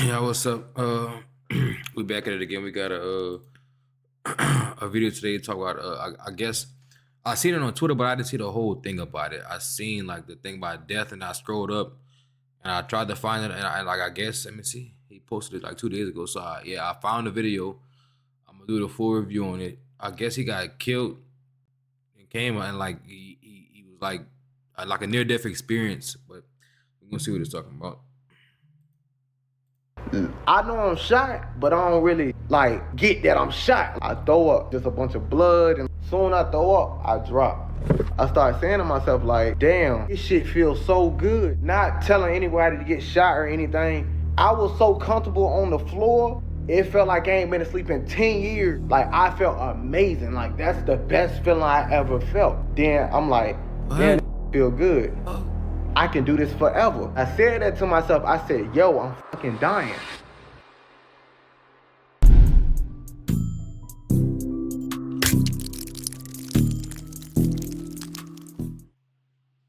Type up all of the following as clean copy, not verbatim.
Yeah, what's up? We back at it again. We got a video today to talk about. I guess I seen it on Twitter, but I didn't see the whole thing about it. I seen like the thing about death, and I scrolled up and I tried to find it, and I guess let me see. He posted it like 2 days ago, so I found the video. I'm gonna do the full review on it. I guess he got killed and came and like he was like a near death experience, but we're gonna see what it's talking about. I know I'm shot, but I don't really like get that I'm shot. I throw up just a bunch of blood, and soon I throw up, I drop. I start saying to myself like, damn, this shit feels so good. Not telling anybody to get shot or anything. I was so comfortable on the floor. It felt like I ain't been asleep in 10 years. Like I felt amazing. Like that's the best feeling I ever felt. Then I'm like, damn, feel good. I can do this forever. I said that to myself. I said, yo, I'm fucking dying.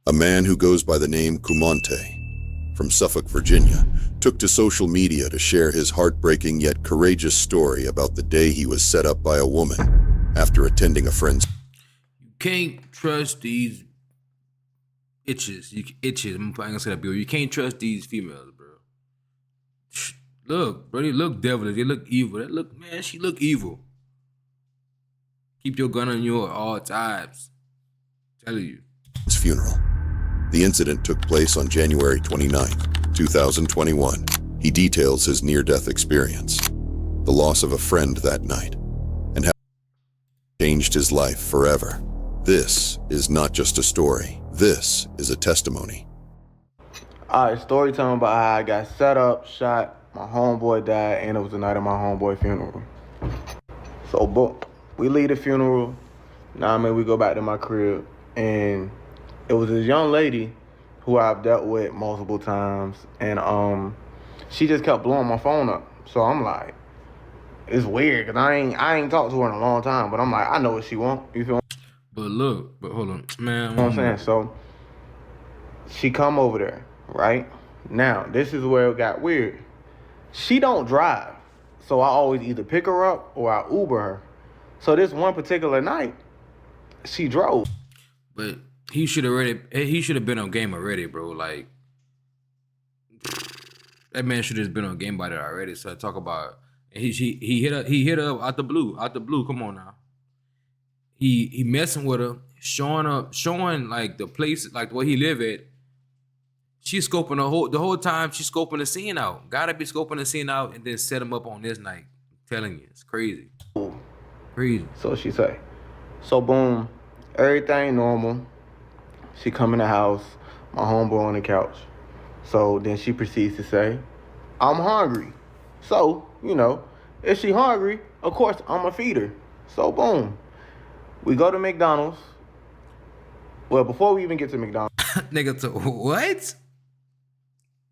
A man who goes by the name Kumante, from Suffolk, Virginia, took to social media to share his heartbreaking yet courageous story about the day he was set up by a woman after attending a friend's. You can't trust these itches. I'm gonna say that, Bill. You can't trust these females, bro. Look, bro, they look devilish. They look evil. They look, man, she look evil. Keep your gun on you at all times. I'm telling you. Funeral. The incident took place on January 29th, 2021. He details his near-death experience, the loss of a friend that night, and how it changed his life forever. This is not just a story. This is a testimony. All right, story time about how I got set up, shot, my homeboy died, and it was the night of my homeboy funeral. So, boom, we leave the funeral. Now, we go back to my crib, and it was this young lady who I've dealt with multiple times, and she just kept blowing my phone up. So I'm like, it's weird, cause I ain't talked to her in a long time, but I'm like, I know what she want. You feel me? But hold on, man. You know what I'm saying? So she come over there, right? Now, this is where it got weird. She don't drive. So I always either pick her up or I Uber her. So this one particular night, she drove. But he should have been on game already, bro. Like that man should have been on game by that already. So talk about and he hit her out the blue. Out the blue. Come on now. He messing with her, showing like the place, like where he live at. She's scoping the whole time. She's scoping the scene out. Gotta be scoping the scene out and then set him up on this night. I'm telling you, it's crazy. Crazy. So she say. So boom, everything normal. She come in the house, my homeboy on the couch. So then she proceeds to say, I'm hungry. So, if she hungry, of course I'ma feed her. So boom, we go to McDonald's. Well, before we even get to McDonald's. Nigga, to what?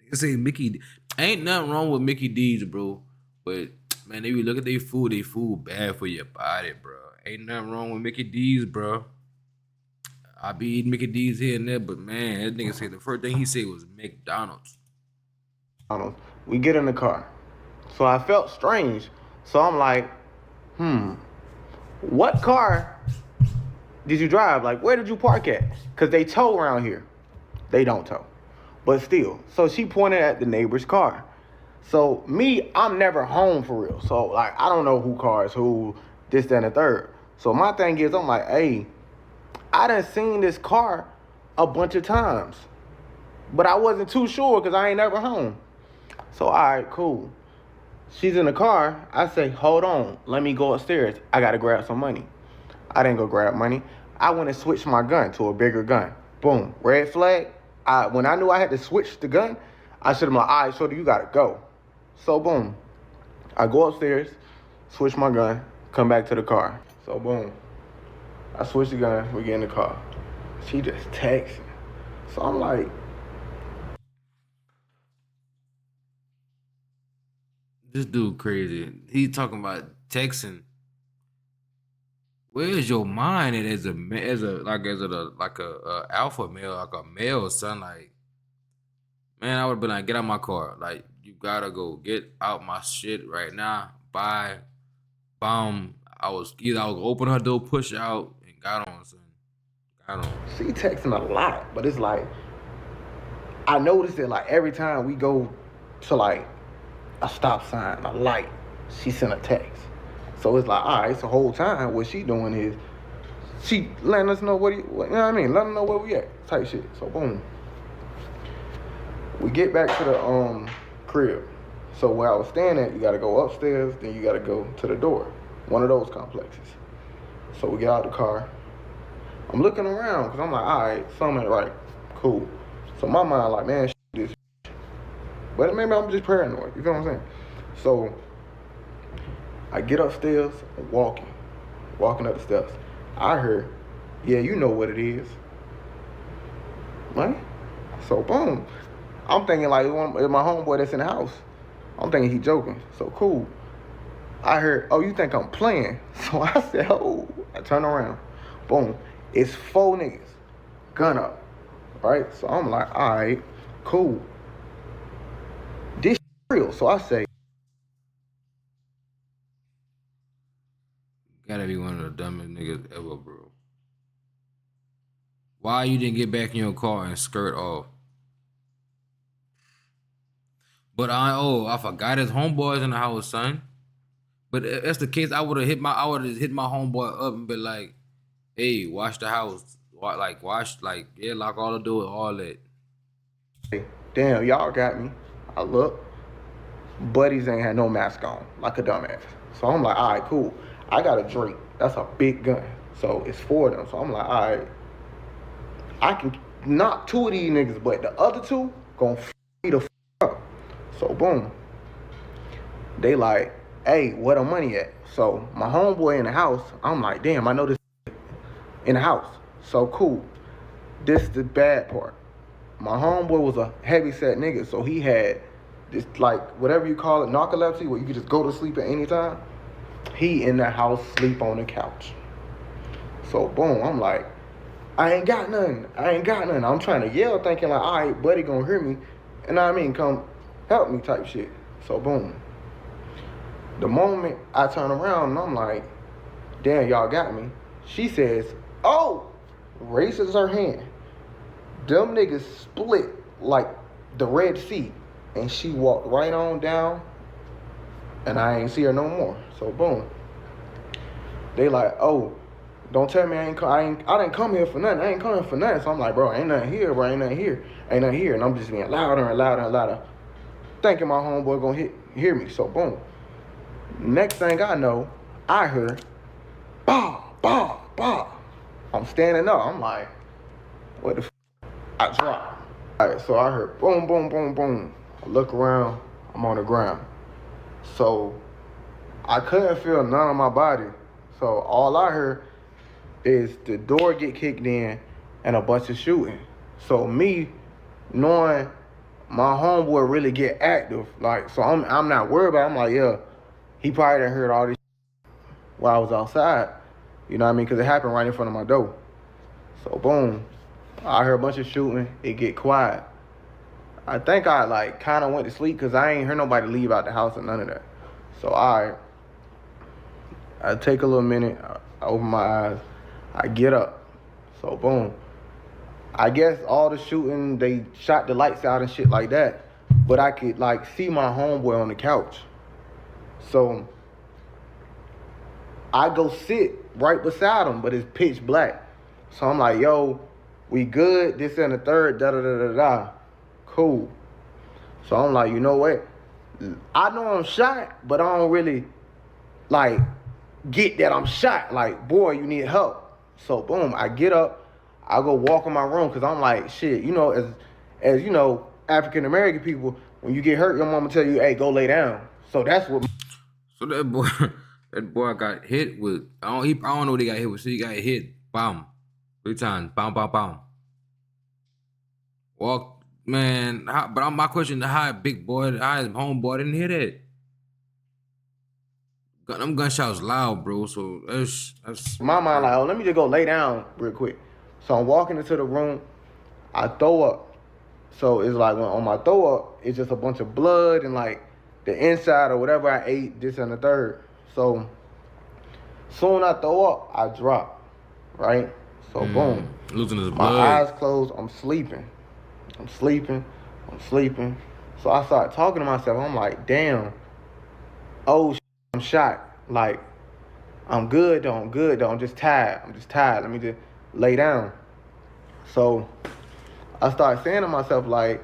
Nigga say Mickey. Ain't nothing wrong with Mickey D's, bro. But man, if you look at their food bad for your body, bro. Ain't nothing wrong with Mickey D's, bro. I be eating Mickey D's here and there, but man, that nigga said the first thing he said was McDonald's. We get in the car. So I felt strange. So I'm like, what car did you drive? Like, where did you park at? Because they tow around here. They don't tow. But still. So she pointed at the neighbor's car. So me, I'm never home for real. So, like, I don't know who car is who, this, that, and the third. So my thing is, I'm like, hey, I done seen this car a bunch of times. But I wasn't too sure because I ain't never home. So, all right, cool. She's in the car. I say, hold on. Let me go upstairs. I got to grab some money. I didn't go grab money. I went and switched my gun to a bigger gun. Boom. Red flag. When I knew I had to switch the gun, I should have been like, all right, shorty, you got to go. So, boom. I go upstairs, switch my gun, come back to the car. So, boom. I switch the gun. We get in the car. She just texting. So, I'm like, This dude crazy. He talking about texting. Where's your mind at as a alpha male, like a male son? Like Man, I would have been like, get out my car. Like, you gotta go. Get out my shit right now. Bye. Boom. I was open her door, push out, and got on, son. Got on. She texting a lot, but it's like I noticed that like every time we go to like a stop sign, a light, she sent a text. So it's like, all right, so the whole time what she doing is she letting us know you know what I mean, letting us know where we at, type shit. So boom. We get back to the crib. So where I was staying at, you gotta go upstairs, then you gotta go to the door. One of those complexes. So we get out the car. I'm looking around because I'm like, all right, something ain't right. Cool. So my mind like, man, this. But maybe I'm just paranoid. You feel what I'm saying? So I get upstairs, walking up the steps. I heard, yeah, you know what it is. Right? So boom. I'm thinking like it's my homeboy that's in the house. I'm thinking he joking. So cool. I heard, oh, you think I'm playing? So I said, oh. I turn around. Boom. It's 4 niggas. Gun up. Right? So I'm like, all right, cool. This real. So I say, Gotta be one of the dumbest niggas ever, bro. Why you didn't get back in your car and skirt off? But I forgot his homeboys in the house, son. But if that's the case, I would have hit my homeboy up and be like, hey, wash the house. Lock all the doors, all that. damn, y'all got me. I look. Buddies ain't had no mask on, like a dumbass. So I'm like, all right, cool. I got a Drake. That's a big gun. So it's 4 of them. So I'm like, all right, I can knock 2 of these niggas, but the other 2 gonna f me the f up. So boom. They like, hey, where the money at? So my homeboy in the house, I'm like, damn, I know this in the house. So cool. This is the bad part. My homeboy was a heavy set nigga, so he had this, like, whatever you call it, narcolepsy, where you could just go to sleep at any time. He in the house, sleep on the couch. So boom, I'm like, I ain't got nothing. I'm trying to yell, thinking like, all right, buddy gonna hear me, and I mean, come help me type shit. So boom. The moment I turn around and I'm like, damn, y'all got me. She says, oh, raises her hand. Them niggas split like the Red Sea, and she walked right on down, and I ain't see her no more. So boom. They like, oh, don't tell me I didn't come here for nothing. I ain't coming for nothing. So I'm like, bro, ain't nothing here, bro. Ain't nothing here. And I'm just being louder and louder and louder, thinking my homeboy gonna hear me. So boom. Next thing I know, I heard, bah, bah, bah. I'm standing up. I'm like, what the f? I drop. All right, so I heard boom, boom, boom, boom. I look around. I'm on the ground. So I couldn't feel none of my body. So all I heard is the door get kicked in and a bunch of shooting. So me knowing my homeboy really get active, like, so I'm not worried about it. I'm like, yeah, he probably done heard all this while I was outside. You know what I mean? Because it happened right in front of my door. So boom, I heard a bunch of shooting. It get quiet. I think I like kind of went to sleep because I ain't heard nobody leave out the house or none of that. So I take a little minute. I open my eyes. I get up. So boom. I guess all the shooting, they shot the lights out and shit like that. But I could like see my homeboy on the couch. So I go sit right beside him, but it's pitch black. So I'm like, yo, we good? This and the third, da da da da da. Cool. So I'm like, you know what? I know I'm shot, but I don't really like get that I'm shot. Like, boy, you need help. So boom, I get up, I go walk in my room because I'm like, shit, you know, as you know, African American people, when you get hurt, your mama tell you, hey, go lay down. So that's what. So that boy got hit with. I don't know what he got hit with. So he got hit, bam, 3 times, bam, bam, bam. Walk, man. My question: how big boy, how his homeboy didn't hit it? Them gunshots loud, bro. So that's My mind like, oh, let me just go lay down real quick. So I'm walking into the room. I throw up. So it's like when on my throw up, it's just a bunch of blood and like the inside or whatever I ate, this and the third. So soon I throw up, I drop, right? So boom, Losing his my blood. eyes closed, I'm sleeping. I'm sleeping, I'm sleeping. So I start talking to myself, I'm like, damn, oh, I'm shot. Like, I'm good though, I'm just tired, let me just lay down. So I started saying to myself, like,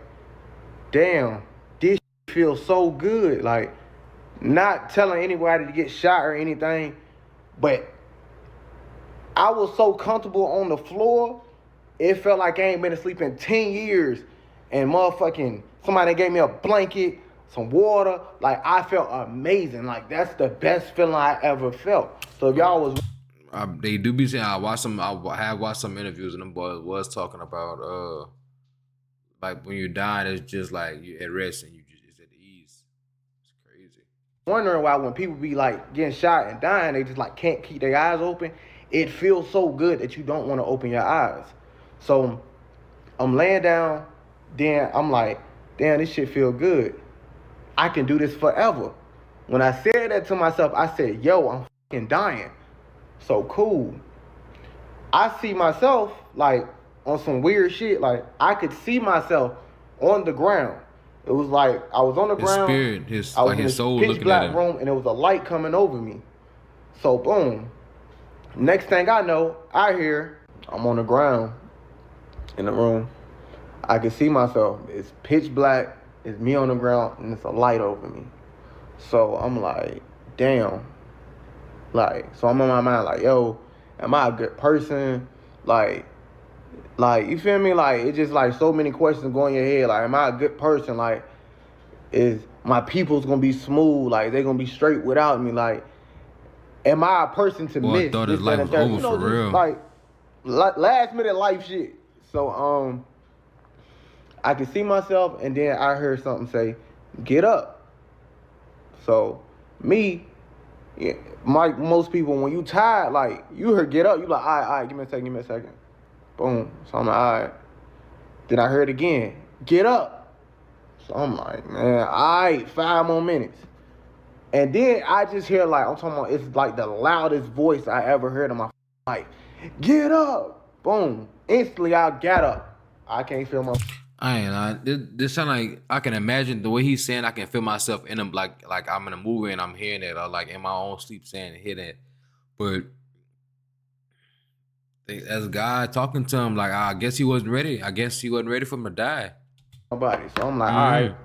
damn, this feels so good. Like, not telling anybody to get shot or anything, but I was so comfortable on the floor, it felt like I ain't been asleep in 10 years. And motherfucking somebody gave me a blanket, some water. Like, I felt amazing. Like, that's the best feeling I ever felt. So if y'all was They do be saying I have watched some interviews and them boys was talking about like when you're dying, it's just like you're at rest and it's at ease. It's crazy. wondering why when people be like getting shot and dying, they just like can't keep their eyes open, it feels so good that you don't want to open your eyes. So I'm laying down, then I'm like, damn, this shit feel good. I can do this forever. When I said that to myself, I said, yo, I'm fucking dying. So cool. I see myself like on some weird shit. Like I could see myself on the ground. It was like I was on the His ground. spirit, I was like in his this soul pitch looking at black him. room, and there was a light coming over me. So boom. Next thing I know, I hear I'm on the ground in the room. I can see myself. It's pitch black. It's me on the ground, and it's a light over me. So I'm like, damn. Like, so I'm on my mind like, yo, am I a good person? Like, you feel me? Like, it's just like so many questions going in your head. Like, am I a good person? Like, is my people's gonna be smooth? Like, they gonna be straight without me? Like, am I a person to Boy, I miss thought this, his that, life and was third? over You know, for just real. like last minute life shit. So I could see myself, and then I heard something say, "Get up." So me, yeah, most people when you tired, like you heard "get up," you like, all right, give me a second. Boom. So I'm like, all right. Then I heard again, "Get up." So I'm like, man, all right, 5 more minutes. And then I just hear like, I'm talking about, it's like the loudest voice I ever heard in my life. "Get up." Boom. Instantly I got up. I can't feel my I ain't this sound like I can imagine the way he's saying. I can feel myself in him, like I'm in a movie and I'm hearing it, or like in my own sleep saying and hearing it. But as God talking to him, like I guess he wasn't ready. I guess he wasn't ready for him to die. body. So I'm like, all right, Mm.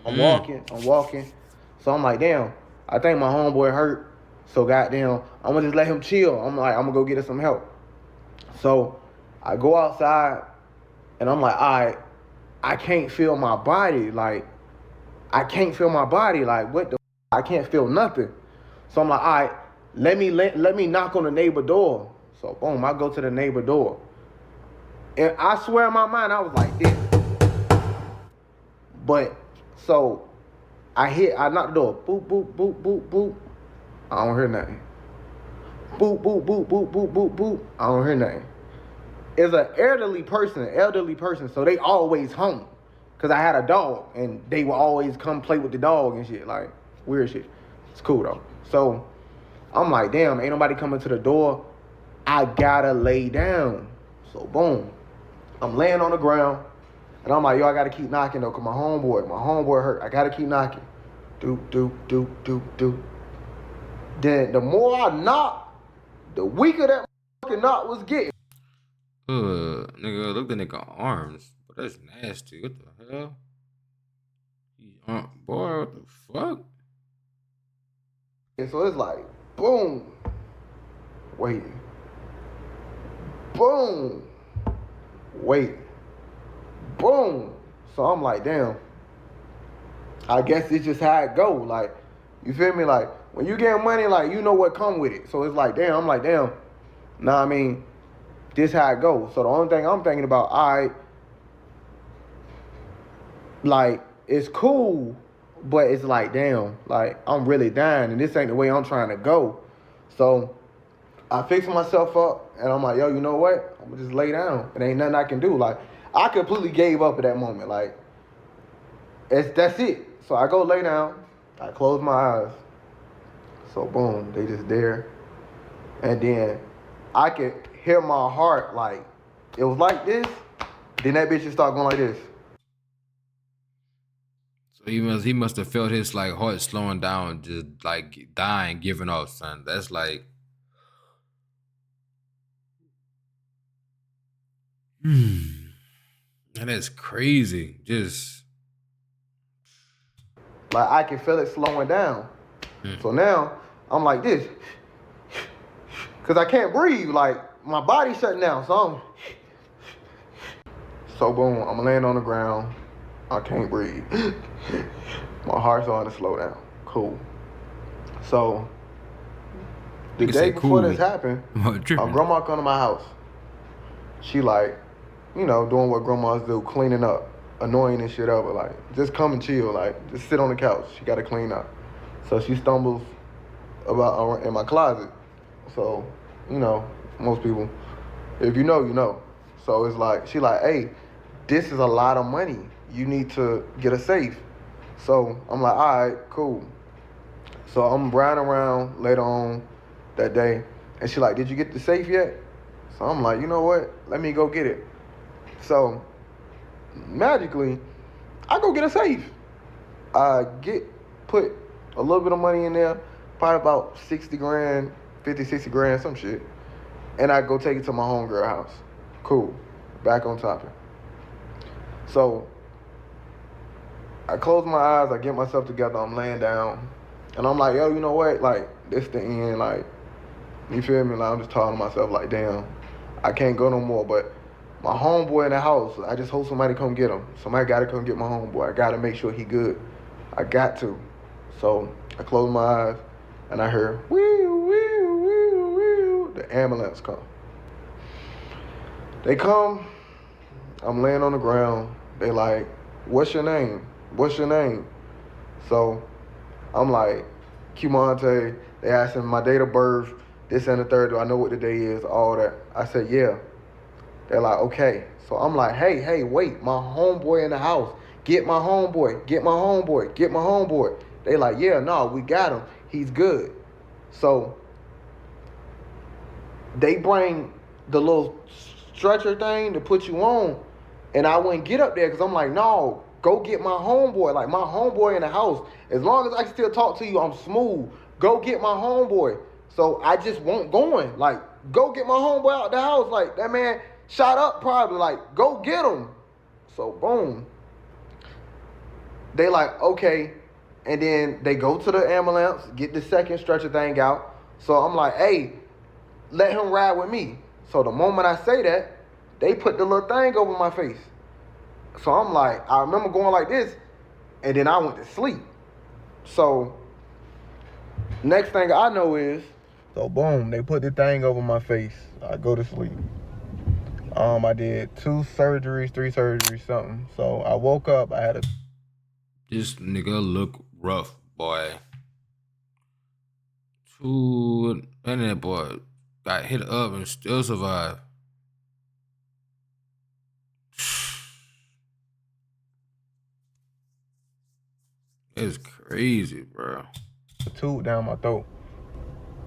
I'm Mm. walking. So I'm like, damn, I think my homeboy hurt. So goddamn, I'm gonna just let him chill. I'm like, I'm gonna go get us some help. So I go outside and I'm like, all right, I can't feel my body. Like, I can't feel my body. Like, what the I can't feel nothing. So I'm like, all right, let me knock on the neighbor door. So boom, I go to the neighbor door. And I swear in my mind, I was like this. But so I knock the door. Boop, boop, boop, boop, boop. I don't hear nothing. Boop, boop, boop, boop, boop, boop, boop. I don't hear nothing. It's an elderly person, so they always home. Cause I had a dog and they would always come play with the dog and shit, like weird shit. It's cool though. So I'm like, damn, ain't nobody coming to the door. I gotta lay down. So boom, I'm laying on the ground and I'm like, yo, I gotta keep knocking though, cause my homeboy hurt. I gotta keep knocking. Doop, doop, doop, doop, doop. Then the more I knock, the weaker that fucking knock was getting. Nigga, look at the nigga arms. But that's nasty. What the hell? Boy, what the fuck? And so it's like, boom, waiting. Boom, waiting. Boom. So I'm like, damn. I guess it's just how it go. Like, you feel me? Like, when you get money, like, you know what come with it. So it's like, damn. I'm like, damn. Nah, I mean, this how it goes. So the only thing I'm thinking about, all right, like, it's cool, but it's like, damn, like, I'm really dying, and this ain't the way I'm trying to go. So I fix myself up, and I'm like, yo, you know what? I'm gonna just lay down. It ain't nothing I can do. Like, I completely gave up at that moment. Like, that's it. So I go lay down. I close my eyes. So boom, they just there. And then I could hear my heart, like, it was like this. Then that bitch just start going like this. So he must have felt his like heart slowing down, just like dying, giving up, son. That's like, that is crazy. Just Like, I can feel it slowing down. So now I'm like this. Because I can't breathe. Like, my body's shutting down. So boom, I'm laying on the ground. I can't breathe. My heart's starting to slow down. Cool. So the day before this happened, my grandma come to my house. She like, doing what grandmas do, cleaning up, annoying and shit up, but like, just come and chill, like, just sit on the couch. She got to clean up. So she stumbles about in my closet. So, most people, if you know, you know. So it's like, she like, hey, this is a lot of money. You need to get a safe. So I'm like, all right, cool. So I'm riding around later on that day, and she like, did you get the safe yet? So I'm like, you know what? Let me go get it. So magically, I go get a safe. I put a little bit of money in there, probably about 60 grand, 50, 60 grand, some shit. And I go take it to my homegirl house. Cool. Back on topic. So I close my eyes, I get myself together, I'm laying down. And I'm like, yo, you know what? Like, this the end. Like, you feel me? Like, I'm just talking to myself like, damn, I can't go no more. But my homeboy in the house, I just hope somebody come get him. Somebody got to come get my homeboy. I got to make sure he good. I got to. So I close my eyes, and I hear, wee, wee, wee, wee. The ambulance come. They come. I'm laying on the ground. They like, what's your name? What's your name? So I'm like, Cumante. They asking my date of birth, this and the third. Do I know what the day is? All that. I said, yeah. They're like, okay. So I'm like, hey, wait. My homeboy in the house. Get my homeboy. Get my homeboy. Get my homeboy. They like, yeah, no, we got him. He's good. So they bring the little stretcher thing to put you on. And I wouldn't get up there because I'm like, no, go get my homeboy. Like, my homeboy in the house. As long as I can still talk to you, I'm smooth. Go get my homeboy. So I just won't going. Like, go get my homeboy out the house. Like, that man shot up probably. Like, go get him. So, boom. They like, okay. And then they go to the ambulance, get the second stretcher thing out. So I'm like, hey, let him ride with me. So the moment I say that, they put the little thing over my face. So I'm like, I remember going like this, and then I went to sleep. So next thing I know is, so boom, they put the thing over my face. I go to sleep. I did 2 surgeries, 3 surgeries, something. So I woke up, I had a... This nigga look rough, boy. And that boy got hit up and still survived. It's crazy, bro. A tube down my throat.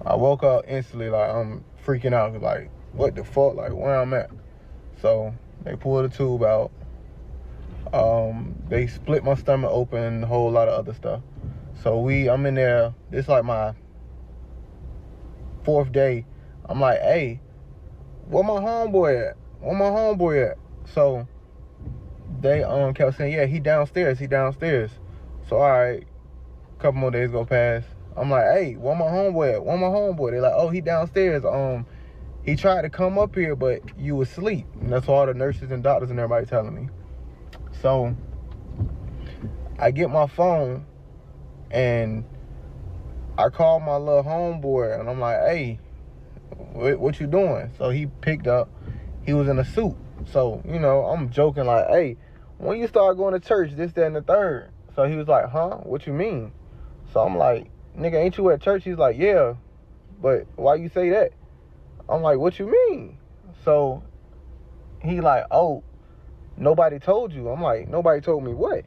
I woke up instantly, like, I'm freaking out, like, what the fuck, like, where I'm at. So they pulled the tube out. They split my stomach open, a whole lot of other stuff. So I'm in there, it's like my 4th day. I'm like, hey, where my homeboy at? Where my homeboy at? So they kept saying, yeah, he downstairs. So all right, a couple more days go past. I'm like, hey, where my homeboy at? Where my homeboy? They're like, oh, he downstairs. He tried to come up here, but you was asleep. And that's all the nurses and doctors and everybody telling me. So I get my phone and I call my little homeboy and I'm like, hey, what you doing? So he picked up. He was in a suit. So, I'm joking like, hey, when you start going to church, this, that, and the third. So he was like, huh? What you mean? So I'm like, nigga, ain't you at church? He's like, yeah, but why you say that? I'm like, what you mean? So he like, oh, nobody told you. I'm like, nobody told me what?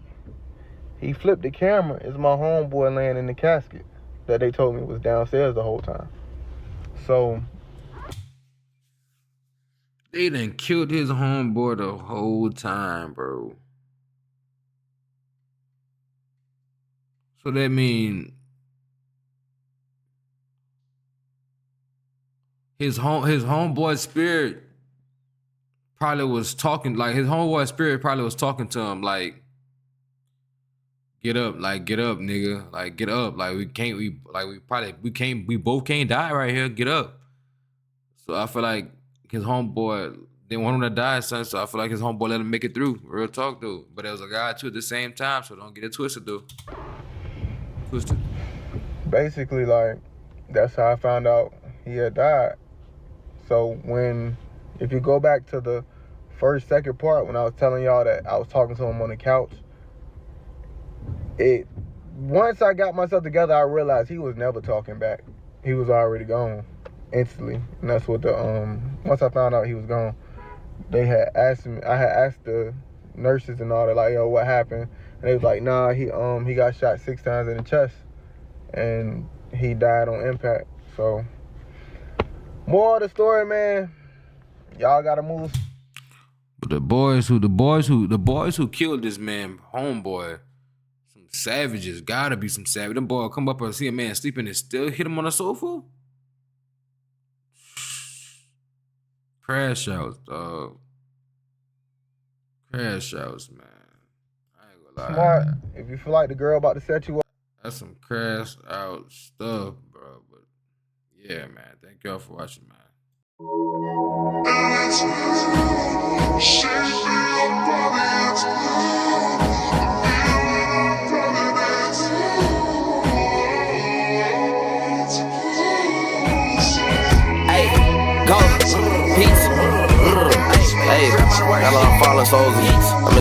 He flipped the camera. It's my homeboy laying in the casket that they told me was downstairs the whole time. So they done killed his homeboy the whole time, bro. So that mean his homeboy spirit probably was talking, like his homeboy spirit probably was talking to him like, get up, nigga, like get up, like we both can't die right here, get up. So I feel like his homeboy didn't want him to die, son, so I feel like his homeboy let him make it through. Real talk though. But there was a guy too at the same time, so don't get it twisted though. Twisted. Basically, like, that's how I found out he had died. So if you go back to the second part, when I was telling y'all that I was talking to him on the couch, once I got myself together, I realized he was never talking back. He was already gone instantly. And that's what once I found out he was gone, they had asked me, I had asked the nurses and all that, like, yo, what happened? And they was like, nah, he got shot 6 times in the chest and he died on impact. So, more of the story, man, y'all gotta move. But the boys who killed this man, homeboy, some savages, gotta be some savage. Them boys come up and see a man sleeping and still hit him on the sofa. Crash outs, dog. Crash outs, man. I ain't gonna lie. Smart. If you feel like the girl about to set you up, that's some crash out stuff, bro. But yeah, man. Thank y'all for watching, man. Hey, go, peace. Hey, got a lot of fallen souls.